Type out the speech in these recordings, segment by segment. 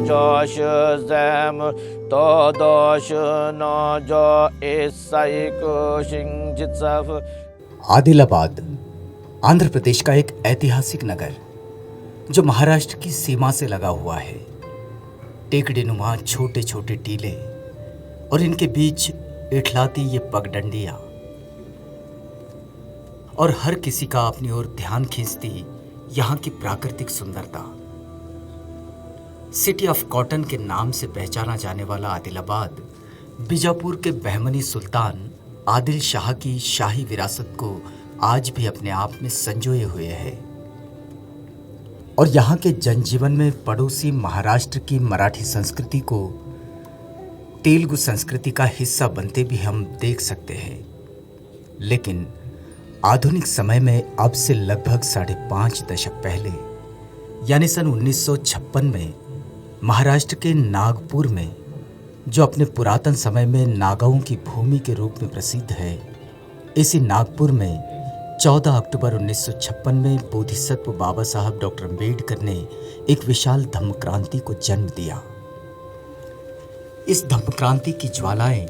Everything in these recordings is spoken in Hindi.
Josh Zam Todosh No Jo Isaiko Shinjitsav। Adilabad Andhra Pradesh का एक ऐतिहासिक नगर जो महाराष्ट्र की सीमा से लगा हुआ है। टेकड़ीनुमा छोटे छोटे टीले और इनके बीच इठलाती ये पगडंडियां और हर किसी का अपनी ओर ध्यान खींचती यहाँ की प्राकृतिक सुंदरता। सिटी ऑफ कॉटन के नाम से पहचाना जाने वाला आदिलाबाद बीजापुर के बहमनी सुल्तान आदिल शाह की शाही विरासत को आज भी अपने आप में संजोए हुए है और यहाँ के जनजीवन में पड़ोसी महाराष्ट्र की मराठी संस्कृति को तेलुगु संस्कृति का हिस्सा बनते भी हम देख सकते हैं। लेकिन आधुनिक समय में अब से लगभग 5.5 दशक पहले यानी सन 1956 में महाराष्ट्र के नागपुर में, जो अपने पुरातन समय में नागाओं की भूमि के रूप में प्रसिद्ध है, इसी नागपुर में 14 अक्टूबर 1956 में बोधिसत्व बाबा साहब डॉक्टर अम्बेडकर ने एक विशाल धम्म क्रांति को जन्म दिया। इस धम्म क्रांति की ज्वालाएं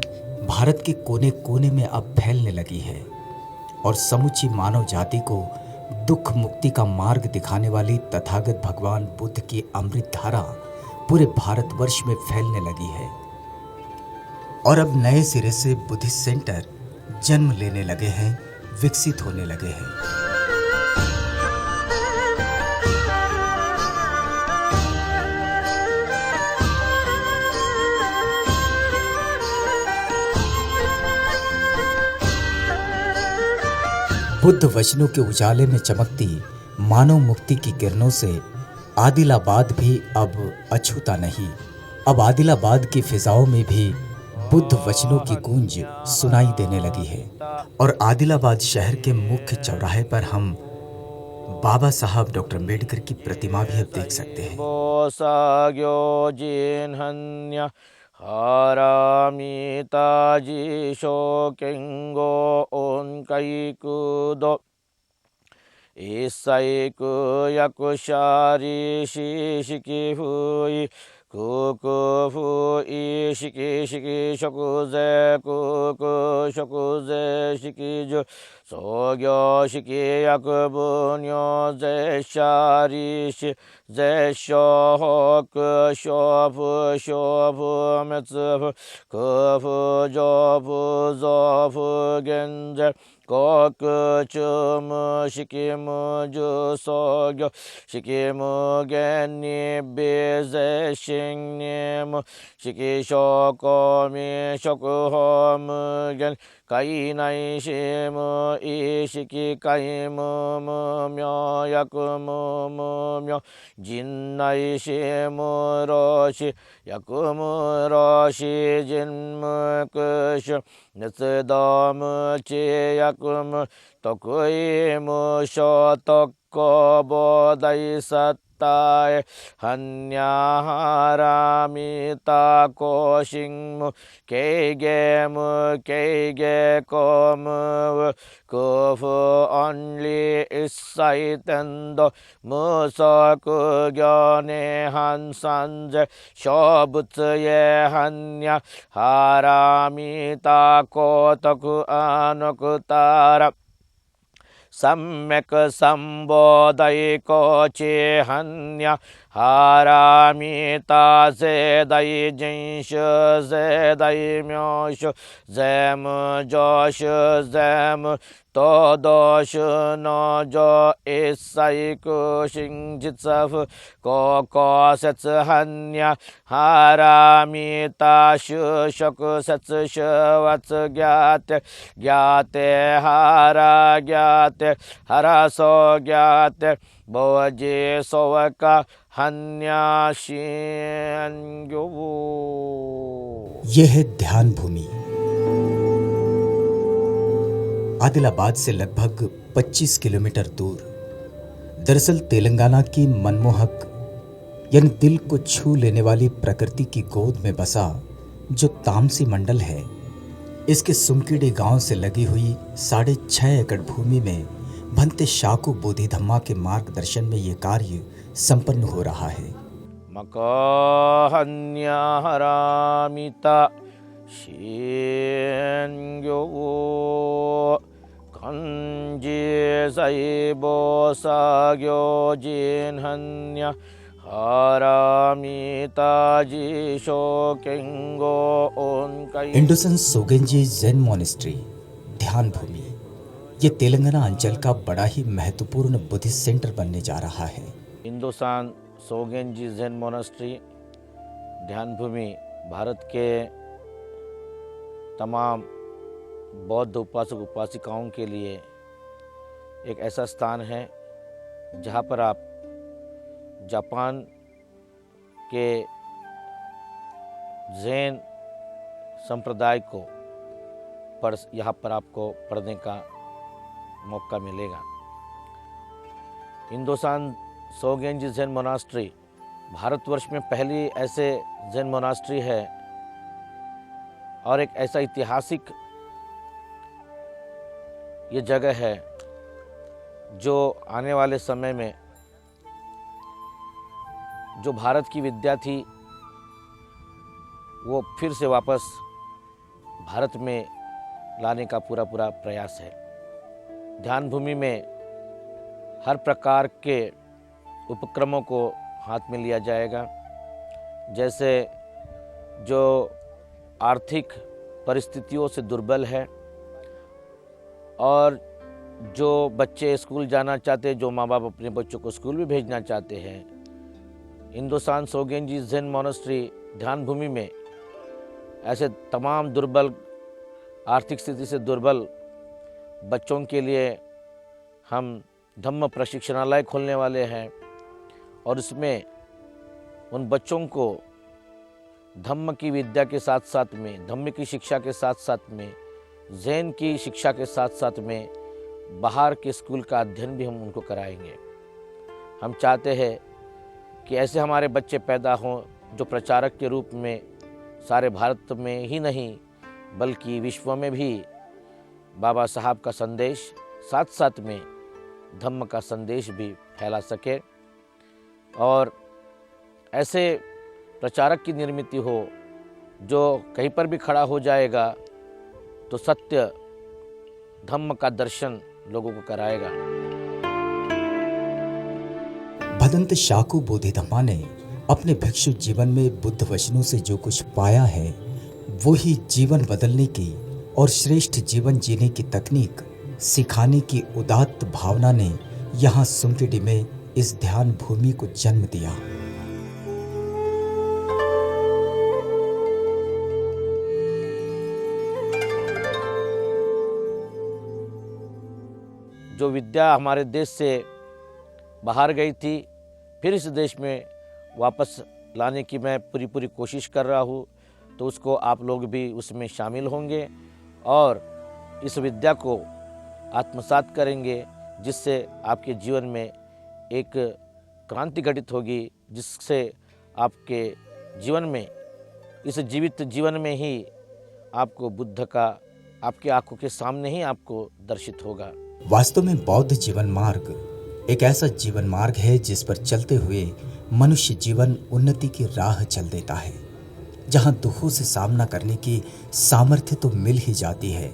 भारत के कोने कोने में अब फैलने लगी है और समूची मानव जाति को दुख मुक्ति का मार्ग दिखाने वाली तथागत भगवान बुद्ध की अमृत धारा पूरे भारतवर्ष में फैलने लगी है और अब नए सिरे से बुद्धिस्ट सेंटर जन्म लेने लगे हैं, विकसित होने लगे हैं। बुद्ध वचनों के उजाले में चमकती मानव मुक्ति की किरणों से आदिलाबाद भी अब अछूता नहीं। अब आदिलाबाद की फिजाओं में भी बुद्ध वचनों की गूंज सुनाई देने लगी है और आदिलाबाद शहर के मुख्य चौराहे पर हम बाबा साहब डॉक्टर अम्बेडकर की प्रतिमा भी अब देख सकते हैं। Kuku ishiki shiki shokuze kuku shokuze shiki ju sogyo shiki yakubunyo ze sharishi ze shohoku shofu shofu metsufu kufu jofu zofu genze koku chumu shikimu ju sogyo shikimu genni bize shinnimu shiki shoko mi shoku homu gen kainai shimu ishiki kaimu mu myo yakumu mu myo jinnai shimu roshi yakumu roshi jinmu kushu netsudomu chi yakumu tokuimu shotokko bodai sattae hanyaharamita koshinmu keigemu keige komu kufu only isaitendo musoku gyone hansanje shobutsuye hanya haramita kotoku anokutara सम्यक संबोधय कोचे हन्या हारामिता ज़ेदय जिंश ज़ेदय म्योश ज़ेम जोश ज़ेम तो दोश नो जो इसाइको शिंजित्सफ को सच हन्या हारामिता शुशक सच शवच ज्ञाते ज्ञाते हारा ज्ञाते हरासो ज्ञाते बोजे सोवका हन्याशिन्यो। यह है ध्यान भूमि। आदिलाबाद से लगभग 25 किलोमीटर दूर, दरअसल तेलंगाना की मनमोहक यानी दिल को छू लेने वाली प्रकृति की गोद में बसा जो तामसी मंडल है, इसके सुमकीड़ी गांव से लगी हुई 6.5 एकड़ भूमि में भंते शाकू बोधिधम्मा के मार्गदर्शन में ये कार्य संपन्न हो रहा है। मकाहन्याहरामिता शिन्यो कंजी सैबो साग्यो जिन्हन्या हरामिता जिशो केंगो उनकई। इंडोसन सोगेंजी ज़ेन मॉनेस्ट्री ध्यान भूमि ये तेलंगाना अंचल का बड़ा ही महत्वपूर्ण बुद्धिस्ट सेंटर बनने जा रहा है। हिंदुस्तान सोगेंजी ज़ेन मोनास्ट्री ध्यान भूमि भारत के तमाम बौद्ध उपासक उपासिकाओं के लिए एक ऐसा स्थान है जहाँ पर आप जापान के ज़ेन संप्रदाय को यहाँ पर आपको पढ़ने का मौका मिलेगा। हिंदुस्तान सोगेंजी ज़ेन मोनास्ट्री भारतवर्ष में पहली ऐसे ज़ेन मोनास्ट्री है और एक ऐसा ऐतिहासिक ये जगह है जो आने वाले समय में जो भारत की विद्या थी वो फिर से वापस भारत में लाने का पूरा प्रयास है। ध्यान भूमि में हर प्रकार के उपक्रमों को हाथ में लिया जाएगा, जैसे जो आर्थिक परिस्थितियों से दुर्बल है और जो बच्चे स्कूल जाना चाहते हैं, जो माँ बाप अपने बच्चों को स्कूल भी भेजना चाहते हैं, हिंदुस्तान सोगेंजी ज़ेन मोनास्ट्री ध्यान भूमि में ऐसे तमाम दुर्बल आर्थिक स्थिति से दुर्बल बच्चों के लिए हम धम्म प्रशिक्षणालय खोलने वाले हैं और इसमें उन बच्चों को धम्म की विद्या के साथ साथ में, धम्म की शिक्षा के साथ साथ में, ज़ेन की शिक्षा के साथ साथ में बाहर के स्कूल का अध्ययन भी हम उनको कराएंगे। हम चाहते हैं कि ऐसे हमारे बच्चे पैदा हों जो प्रचारक के रूप में सारे भारत में ही नहीं बल्कि विश्व में भी बाबा साहब का संदेश साथ साथ में धम्म का संदेश भी फैला सके और ऐसे प्रचारक की निर्मित हो जो कहीं पर भी खड़ा हो जाएगा तो सत्य धम्म का दर्शन लोगों को कराएगा। भदंत शाकू बोधिधम्मा ने अपने भिक्षु जीवन में बुद्ध वचनों से जो कुछ पाया है वो ही जीवन बदलने की और श्रेष्ठ जीवन जीने की तकनीक सिखाने की उदात्त भावना ने यहाँ सुंकेडी में इस ध्यान भूमि को जन्म दिया। जो विद्या हमारे देश से बाहर गई थी फिर इस देश में वापस लाने की मैं पूरी कोशिश कर रहा हूँ, तो उसको आप लोग भी उसमें शामिल होंगे और इस विद्या को आत्मसात करेंगे, जिससे आपके जीवन में एक क्रांति घटित होगी, जिससे आपके जीवन में, इस जीवित जीवन में ही आपको बुद्ध का आपके आंखों के सामने ही आपको दर्शित होगा। वास्तव में बौद्ध जीवन मार्ग एक ऐसा जीवन मार्ग है जिस पर चलते हुए मनुष्य जीवन उन्नति की राह चल देता है, जहां दुखों से सामना करने की सामर्थ्य तो मिल ही जाती है,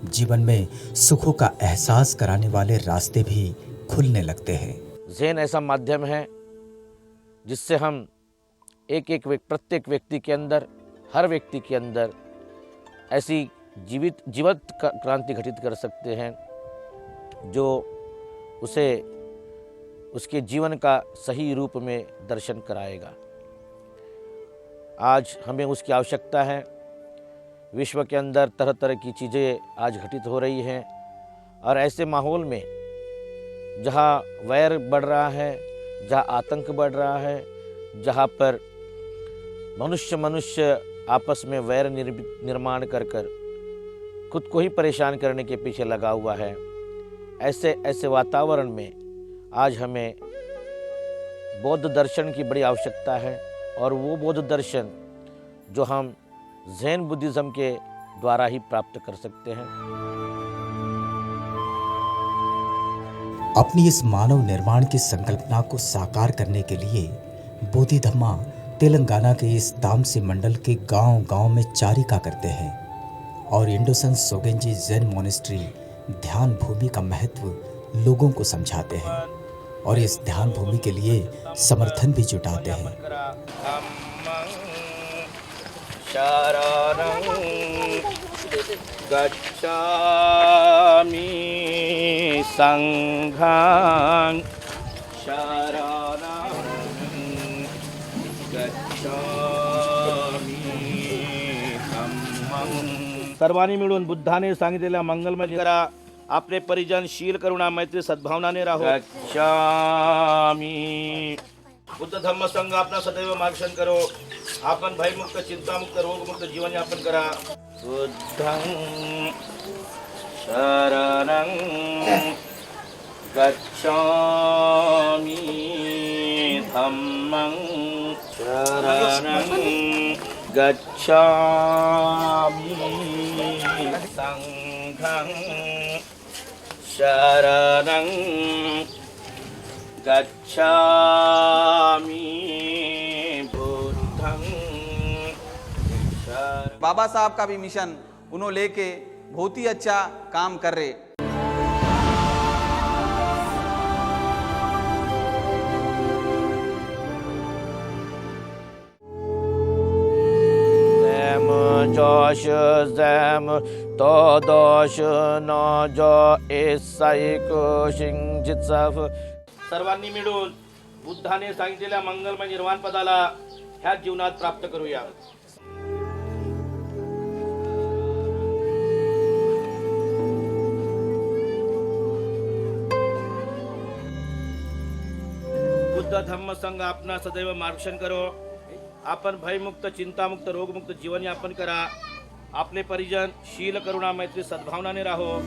जीवन में सुखों का एहसास कराने वाले रास्ते भी खुलने लगते हैं। ज़ेन ऐसा माध्यम है जिससे हम प्रत्येक व्यक्ति के अंदर, हर व्यक्ति के अंदर ऐसी जीवत क्रांति घटित कर सकते हैं जो उसे उसके जीवन का सही रूप में दर्शन कराएगा। आज हमें उसकी आवश्यकता है। विश्व के अंदर तरह तरह की चीज़ें आज घटित हो रही हैं और ऐसे माहौल में जहाँ वैर बढ़ रहा है, जहाँ आतंक बढ़ रहा है, जहाँ पर मनुष्य आपस में वैर निर्माण कर खुद को ही परेशान करने के पीछे लगा हुआ है, ऐसे वातावरण में आज हमें बौद्ध दर्शन की बड़ी आवश्यकता है और वो बौद्ध दर्शन जो हम ज़ेन बुद्धिज़्म के द्वारा ही प्राप्त कर सकते हैं। अपनी इस मानव निर्माण की संकल्पना को साकार करने के लिए बोधिधम्मा तेलंगाना के इस तामसी मंडल के गांव-गांव में चारिका करते हैं और इंडोसन सोगेंजी ज़ेन मोनेस्ट्री ध्यान भूमि का महत्व लोगों को समझाते हैं और इस ध्यान भूमि के लिए समर्थन भी जुटाते हैं। गच्छामि संघं शरणं गच्छामि धम्मं। सर्वांनी मिळून बुद्धाने सांगितलेल्या मंगलमय करा, आपले परिजन शील करुणा मैत्री सद्भावनाने राहो। गच्छामि। बुद्ध धम्म संघ आपला सदैव मार्गदर्शन करो, आपण भयमुक्त चिंतामुक्त रोगमुक्त जीवन यापन करा। बुद्धं शरणं गच्छामि धम्मं शरणं गच्छामि संघं शरणं गच्छामि बुद्धं शरणं। बाबा साहब का भी मिशन उन्होंने लेके बहुत ही अच्छा काम कर रहे। Josh them to dosh no jo esaiko शिंजित्सव। सर्वांनी मिळून बुद्धाने सांगितलेल्या मंगलमय निर्वाण पदाला ह्या जीवनात प्राप्त करूया। बुद्ध धम्म संघ आपणा सदैव मार्गदर्शन करो, आपण भयमुक्त चिंतामुक्त रोगमुक्त जीवन यापन करा, आपले परिजन शील करुणा मैत्री सद्भावनाने राहो।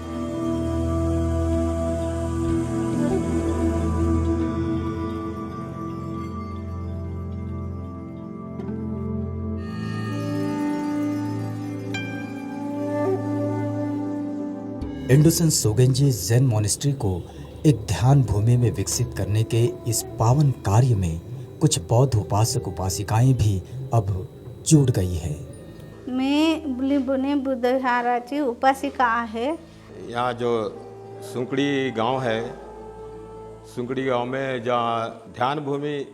इंडोसन सोगेंजी ज़ेन मोनेस्ट्री को एक ध्यान भूमि में विकसित करने के इस पावन कार्य में कुछ बौद्ध उपासक उपासिकाएं भी अब जुड़ गई है। मैं बुली बुद्ध विहाराची उपासिका आहे। यहाँ जो सुंकड़ी गांव है, सुंकड़ी गांव में जहाँ ध्यान भूमि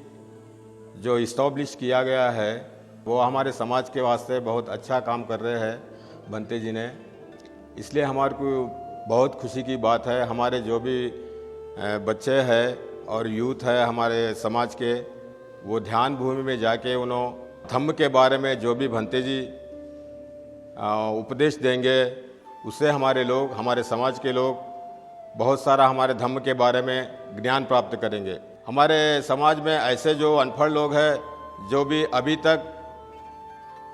जो इस्टॉब्लिश किया गया है, वो हमारे समाज के वास्ते बहुत अच्छा काम कर रहे हैं बनते जी ने। इसलिए हमारे को बहुत खुशी की बात है। हमारे जो भी बच्चे हैं और यूथ है हमारे समाज के, वो ध्यान भूमि में जाके उन्होंने धम्म के बारे में जो भी भंते जी उपदेश देंगे, उससे हमारे लोग, हमारे समाज के लोग बहुत सारा हमारे धम्म के बारे में ज्ञान प्राप्त करेंगे। हमारे समाज में ऐसे जो अनपढ़ लोग हैं, जो भी अभी तक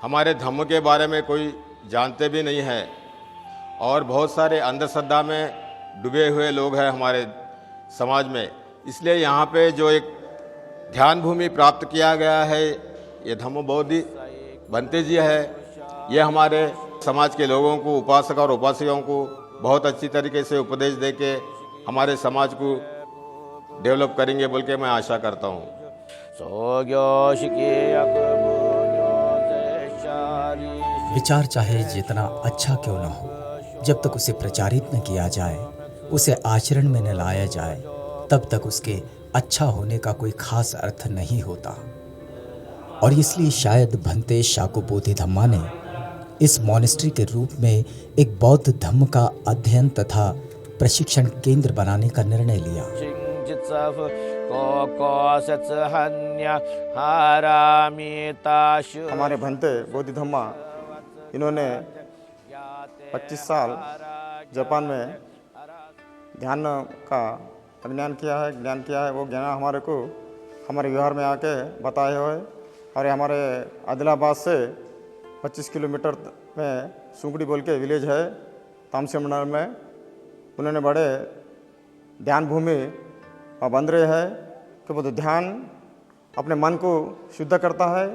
हमारे धम्म के बारे में कोई जानते भी नहीं है और बहुत सारे अंधश्रद्धा में डूबे हुए लोग हैं हमारे समाज में। इसलिए यहाँ पे जो एक ध्यान भूमि प्राप्त किया गया है, ये धम्म बोधि बनते जी है, ये हमारे समाज के लोगों को, उपासक और उपासिकाओं को बहुत अच्छी तरीके से उपदेश दे के हमारे समाज को डेवलप करेंगे बोल के मैं आशा करता हूँ। विचार चाहे जितना अच्छा क्यों न हो, जब तक उसे प्रचारित न किया जाए, उसे आचरण में न लाया जाए, तब तक उसके अच्छा होने का कोई खास अर्थ नहीं होता। और इसलिए शायद भंते शाको बोधिधम्मा ने इस मोनेस्ट्री के रूप में एक बौद्ध धम्म का अध्ययन तथा प्रशिक्षण केंद्र बनाने का निर्णय लिया। हमारे भंते बोधिधम्मा, इन्होंने 25 साल जापान में ध्यान का ज्ञान किया है। वो ज्ञान हमारे को हमारे व्यवहार में आके बताए हुए। और हमारे आदिलाबाद से 25 किलोमीटर में सुंकड़ी बोल के विलेज है, तामसी मंडल में। उन्होंने बड़े ध्यान भूमि बन रहे हैं कि वो ध्यान अपने मन को शुद्ध करता है।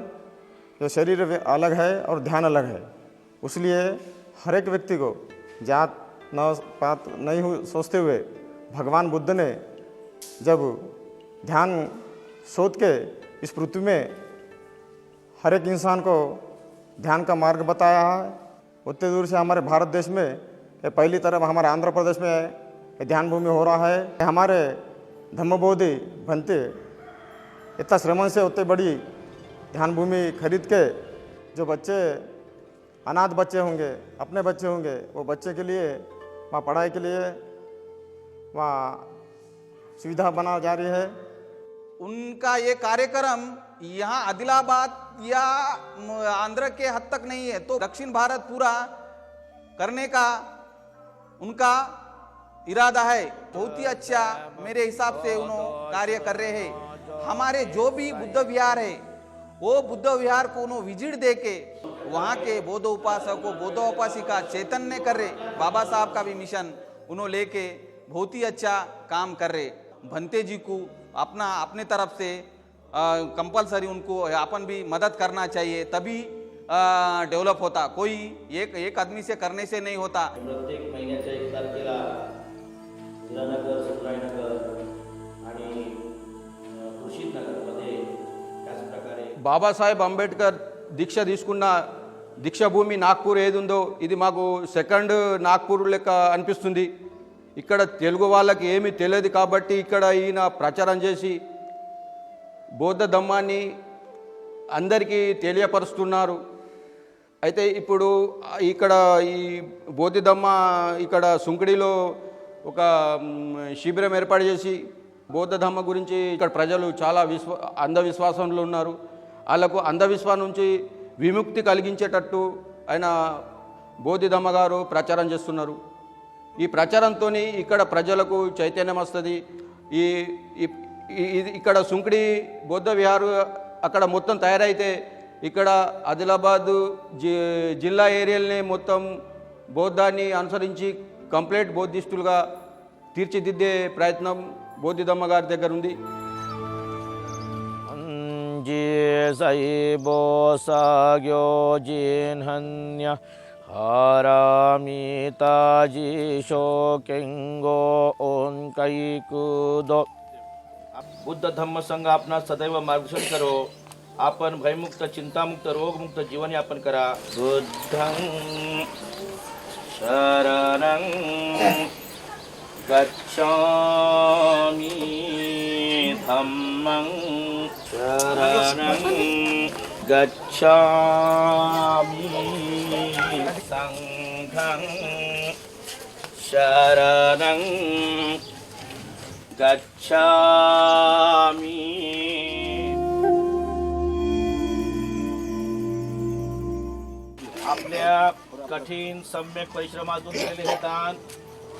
जो शरीर अलग है और ध्यान अलग है, इसलिए हर एक व्यक्ति को जात न पात नहीं सोचते हुए भगवान बुद्ध ने जब ध्यान सोच के इस पृथ्वी में हर एक इंसान को ध्यान का मार्ग बताया है। उतने दूर से हमारे भारत देश में ये पहली तरफ हमारे आंध्र प्रदेश में ये ध्यान भूमि हो रहा है। हमारे धम्मबोधि भंते इतना श्रमण से उतनी बड़ी ध्यान भूमि खरीद के जो बच्चे अनाथ बच्चे होंगे, अपने बच्चे होंगे, वो बच्चे के लिए वहाँ पढ़ाई के लिए वहाँ सुविधा बना जा रही है। उनका ये कार्यक्रम यहाँ आदिलाबाद या आंध्र के हद तक नहीं है, तो दक्षिण भारत पूरा करने का उनका इरादा है। बहुत ही अच्छा मेरे हिसाब से उन्होंने कार्य कर रहे हैं। हमारे जो भी बुद्ध विहार है वो बुद्ध विहार को उन्होंने विजिट दे के वहाँ के बौद्ध उपासक को बौद्ध उपासिका चैतन्य कर रहे। बाबा साहब का भी मिशन उन्होंने लेके बहुत ही अच्छा काम कर रहे। भंते जी को अपने तरफ से कंपलसरी उनको अपन भी मदद करना चाहिए, तभी डेवलप होता। कोई एक आदमी से करने से नहीं होता। प्रत्येक महिन्याच्या 1 तारखेला इंदिरानगर, सुखरायनगर आणि खुर्शीद नगरमध्ये त्याच प्रकारे బాబాసాహెబ్ అంబేద్కర్ దీక్ష తీసుకున్న దీక్షాభూమి నాగ్పూర్ ఏది ఉందో ఇది మాకు సెకండ్ నాగ్పూర్ లెక్క అనిపిస్తుంది. ఇక్కడ తెలుగు వాళ్ళకి ఏమీ తెలియదు కాబట్టి ఇక్కడ ఈయన ప్రచారం చేసి బౌద్ధ ధమ్మాన్ని అందరికీ తెలియపరుస్తున్నారు. అయితే ఇప్పుడు ఇక్కడ ఈ బౌద్ధ ఇక్కడ సుంకడిలో ఒక శిబిరం ఏర్పాటు చేసి బౌద్ధ ధమ్మ గురించి ఇక్కడ ప్రజలు చాలా అంధవిశ్వాసంలో ఉన్నారు. వాళ్ళకు అంధవిశ్వాసం నుంచి విముక్తి కలిగించేటట్టు ఆయన బోధిధమ్మ గారు ప్రచారం చేస్తున్నారు. ఈ ప్రచారంతో ఇక్కడ ప్రజలకు చైతన్యం వస్తుంది. ఈ ఇక్కడ సుంకడి బౌద్ధ విహారు అక్కడ మొత్తం తయారైతే ఇక్కడ ఆదిలాబాద్ జిల్లా ఏరియాల్ని మొత్తం బౌద్ధాన్ని అనుసరించి కంప్లీట్ బౌద్ధిస్టులుగా తీర్చిదిద్దే ప్రయత్నం బోధిధమ్మ గారి దగ్గర ఉంది. సైబో సాగ్యో జిన్హన్య हारामिताजी शोकेंगो ओंकैकुदो. बुद्ध धम्म संघ आपणा सदैव मार्गदर्शन करो. आपण भयमुक्त, चिंतामुक्त, रोगमुक्त जीवन यापन करा. बुद्धं शरणं गच्छामि, धम्मं शरणं गच्छामि, संघं शरणं गच्छामि. आपल्या कठीण सम्यक परिश्रमातून केलेले हे दान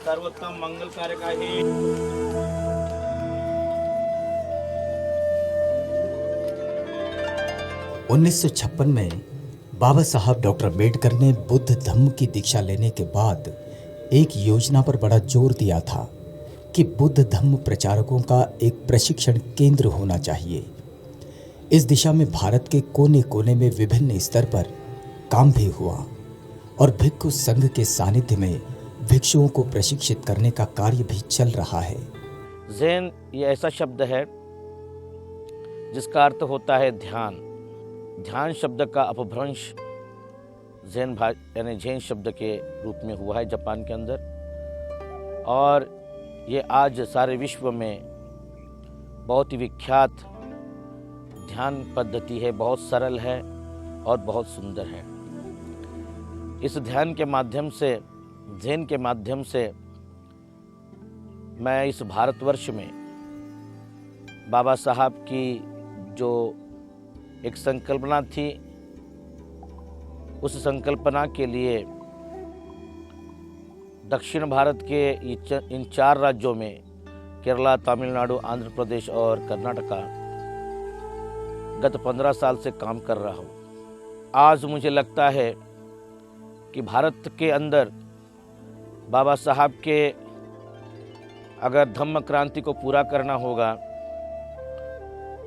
सर्वोत्तम मंगलकारक आहे. 1956 में बाबा साहब डॉक्टर अम्बेडकर ने बुद्ध धम्म की दीक्षा लेने के बाद एक योजना पर बड़ा जोर दिया था कि बुद्ध धम्म प्रचारकों का एक प्रशिक्षण केंद्र होना चाहिए. इस दिशा में भारत के कोने कोने में विभिन्न स्तर पर काम भी हुआ और भिक्षु संघ के सानिध्य में भिक्षुओं को प्रशिक्षित करने का कार्य भी चल रहा है. ज़ेन ये ऐसा शब्द है जिसका अर्थ होता है ध्यान. ध्यान शब्द का अपभ्रंश ज़ेन यानी जैन शब्द के रूप में हुआ है जापान के अंदर, और ये आज सारे विश्व में बहुत ही विख्यात ध्यान पद्धति है. बहुत सरल है और बहुत सुंदर है. इस ध्यान के माध्यम से, ज़ेन के माध्यम से मैं इस भारतवर्ष में बाबा साहब की जो एक संकल्पना थी, उस संकल्पना के लिए दक्षिण भारत के इन 4 राज्यों में केरला, तमिलनाडु, आंध्र प्रदेश और कर्नाटका गत 15 साल से काम कर रहा हूँ. आज मुझे लगता है कि भारत के अंदर बाबा साहब के अगर धम्म क्रांति को पूरा करना होगा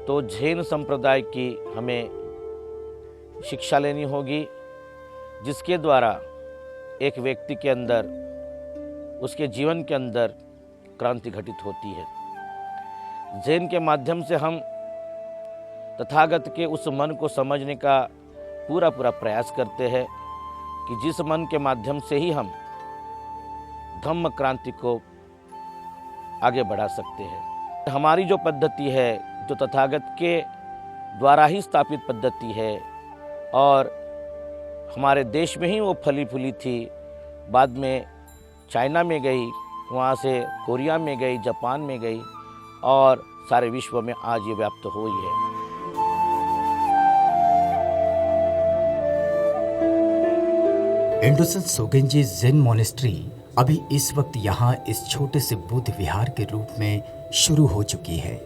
तो जैन संप्रदाय की हमें शिक्षा लेनी होगी, जिसके द्वारा एक व्यक्ति के अंदर, उसके जीवन के अंदर क्रांति घटित होती है. जैन के माध्यम से हम तथागत के उस मन को समझने का पूरा प्रयास करते हैं कि जिस मन के माध्यम से ही हम धम्म क्रांति को आगे बढ़ा सकते हैं। हमारी जो पद्धति है, जो तथागत के द्वारा ही स्थापित पद्धति है और हमारे देश में ही वो फली फूली थी, बाद में चाइना में गई, वहाँ से कोरिया में गई, जापान में गई और सारे विश्व में आज ये व्याप्त हुई है। इंडोसन सोगेंजी ज़ेन मॉनेस्ट्री अभी इस वक्त यहाँ इस छोटे से बुद्ध विहार के रूप में शुरू हो चुकी है।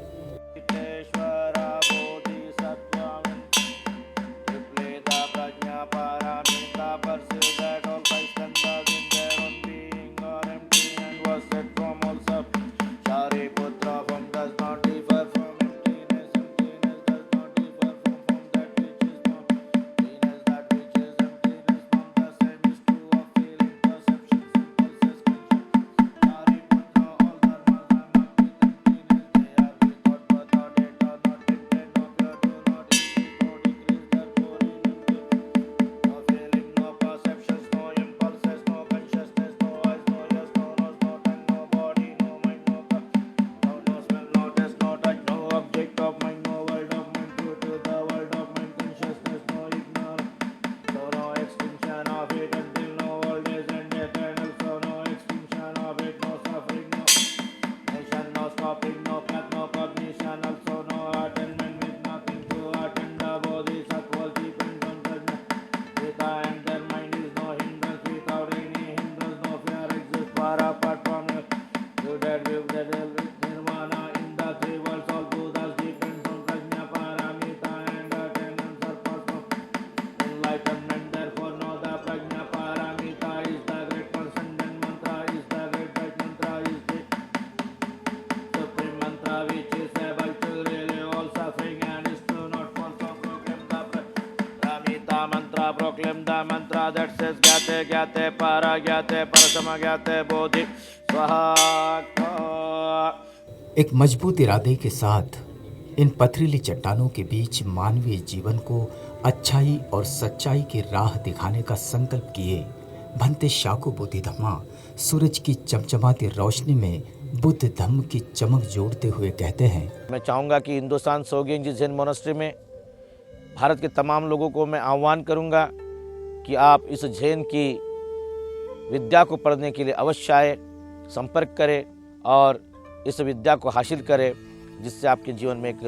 Proclaim the mantra that says Gyate Gyate Para Gyate Parasama Gyate Bodhi Swaha। एक मजबूत इरादे के साथ इन पथरीली चट्टानों के बीच मानवीय जीवन को अच्छाई और सच्चाई की राह दिखाने का संकल्प किए भंते शाको बोधिधम्मा सूरज की चमचमाती रोशनी में बुद्ध धम्म की चमक जोड़ते हुए कहते हैं, मैं चाहूँगा कि हिंदुस्तान सोगेंजी ज़ेन मोनास्ट्री में भारत के तमाम लोगों को मैं आह्वान करूँगा कि आप इस ज़ेन की विद्या को पढ़ने के लिए अवश्य आए, संपर्क करें और इस विद्या को हासिल करें, जिससे आपके जीवन में एक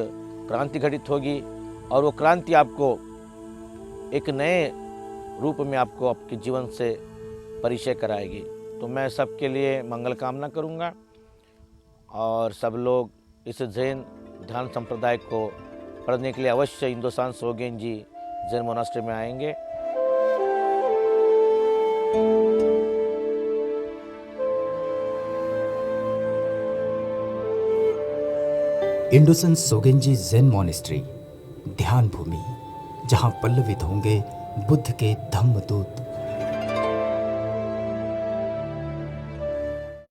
क्रांति घटित होगी और वो क्रांति आपको एक नए रूप में आपको आपके जीवन से परिचय कराएगी। तो मैं सबके लिए मंगल कामना करूँगा और सब लोग इस ज़ेन ध्यान संप्रदाय को पढ़ने के लिए अवश्य हिंदुस्तान सोगेंजी ज़ेन मोनास्ट्री में आएंगे। इंडोसन सोगेंजी ज़ेन मॉनेस्ट्री ध्यान भूमि, जहां पल्लवित होंगे बुद्ध के धम्म दूत